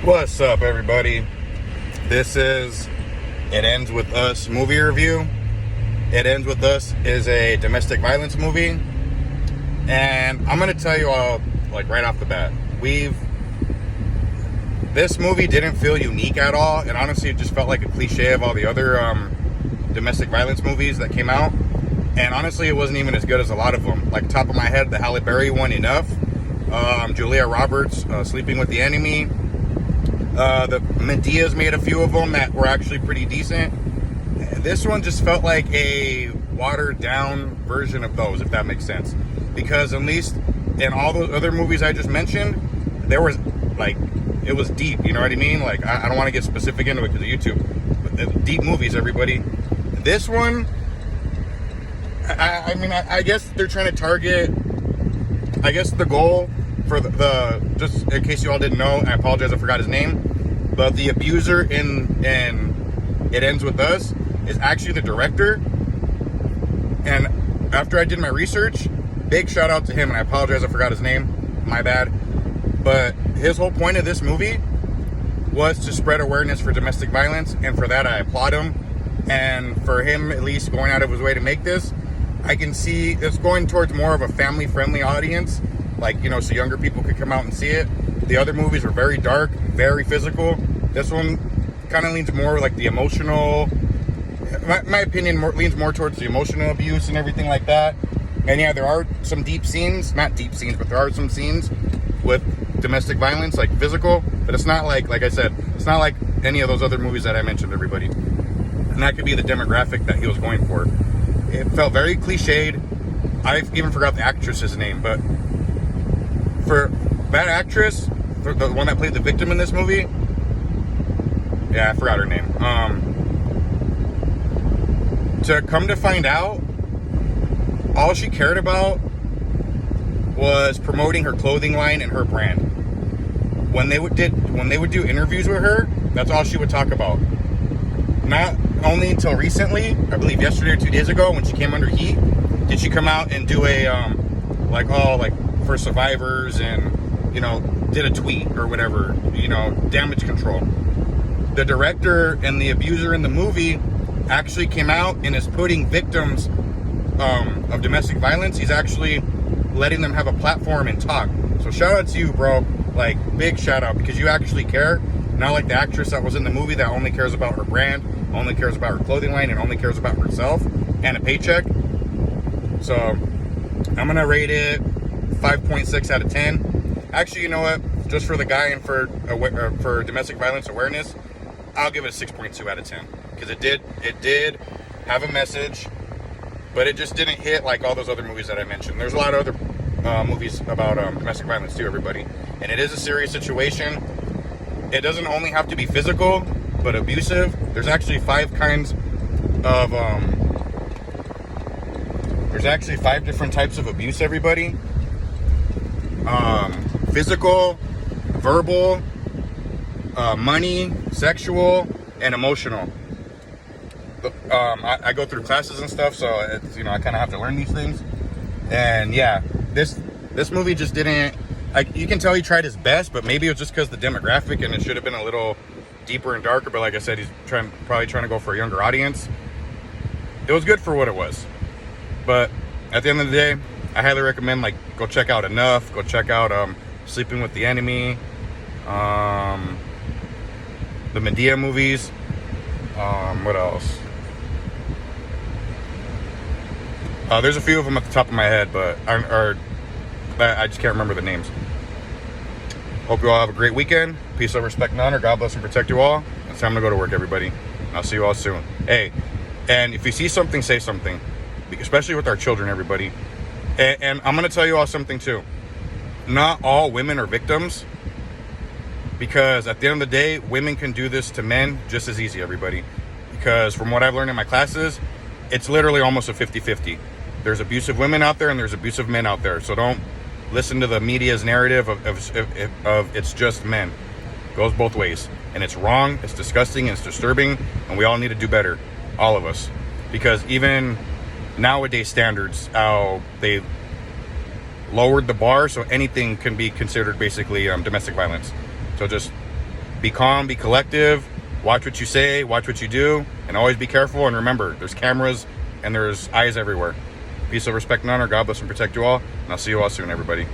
What's up, everybody? This is It Ends With Us movie review. It Ends With Us is a domestic violence movie, and I'm gonna tell you all, like, right off the bat, this movie didn't feel unique at all, and honestly it just felt like a cliche of all the other domestic violence movies that came out. And honestly, it wasn't even as good as a lot of them. Like, top of my head, the Halle Berry one, Enough. Julia Roberts, Sleeping with the Enemy. The Medea's made a few of them that were actually pretty decent. This one just felt like a watered down version of those, if that makes sense. Because at least in all the other movies I just mentioned, there was, like, it was deep, you know what I mean? Like, I don't want to get specific into it because of YouTube. But deep movies, everybody. This one, I guess they're trying to target, I guess the goal for the just in case you all didn't know, I apologize, I forgot his name, but the abuser in It Ends With Us is actually the director. And after I did my research, big shout out to him, and I apologize, I forgot his name, my bad. But his whole point of this movie was to spread awareness for domestic violence, and for that I applaud him. And for him at least going out of his way to make this, I can see it's going towards more of a family-friendly audience, like, you know, so younger people could come out and see it. The other movies were very dark, very physical. This one kind of leans more like the emotional, my opinion, leans more towards the emotional abuse and everything like that. And yeah, there are some deep scenes, not deep scenes, but there are some scenes with domestic violence, like physical, but it's not like I said, it's not like any of those other movies that I mentioned, everybody. And that could be the demographic that he was going for. It felt very cliched. I even forgot the actress's name, but for that actress, for the one that played the victim in this movie, yeah, I forgot her name. To come to find out, all she cared about was promoting her clothing line and her brand. When they would do interviews with her, that's all she would talk about. Not only until recently, I believe yesterday or 2 days ago, when she came under heat, did she come out and do a like for survivors, and, you know, did a tweet or whatever, you know, damage control. The director and the abuser in the movie actually came out and is putting victims of domestic violence, he's actually letting them have a platform and talk. So shout out to you, bro. Like, big shout out, because you actually care. Not like the actress that was in the movie that only cares about her brand, only cares about her clothing line, and only cares about herself and a paycheck. So I'm gonna rate it 5.6 out of 10. Actually, you know what? Just for the guy and for domestic violence awareness, I'll give it a 6.2 out of 10, because it did have a message, but it just didn't hit like all those other movies that I mentioned. There's a lot of other movies about domestic violence too, everybody, and it is a serious situation. It doesn't only have to be physical, but abusive. There's actually 5 kinds of there's actually 5 different types of abuse, everybody. Physical, verbal, money, sexual, and emotional. I go through classes and stuff, so it's, you know, I kind of have to learn these things. And yeah, this movie just didn't, like, you can tell he tried his best, but maybe it was just because the demographic, and it should have been a little deeper and darker. But like I said, he's probably trying to go for a younger audience. It was good for what it was, but at the end of the day, I highly recommend, like, go check out Enough, go check out Sleeping with the Enemy, the Medea movies. What else? There's a few of them at the top of my head, but I just can't remember the names. Hope you all have a great weekend. Peace, love, respect, and honor. God bless and protect you all. It's time to go to work, everybody. I'll see you all soon. Hey, and if you see something, say something, especially with our children, everybody. And I'm going to tell you all something too. Not all women are victims, because at the end of the day, women can do this to men just as easy, everybody. Because from what I've learned in my classes, it's literally almost a 50-50. There's abusive women out there and there's abusive men out there. So don't listen to the media's narrative of it's just men. It goes both ways. And it's wrong, it's disgusting, it's disturbing, and we all need to do better. All of us. Because even nowadays standards, how they lowered the bar, so anything can be considered basically domestic violence. So just Be calm, be collective, watch what you say, watch what you do, and always be careful. And remember, there's cameras and there's eyes everywhere. Peace, love, respect, and honor. God bless and protect you all. And I'll see you all soon, everybody.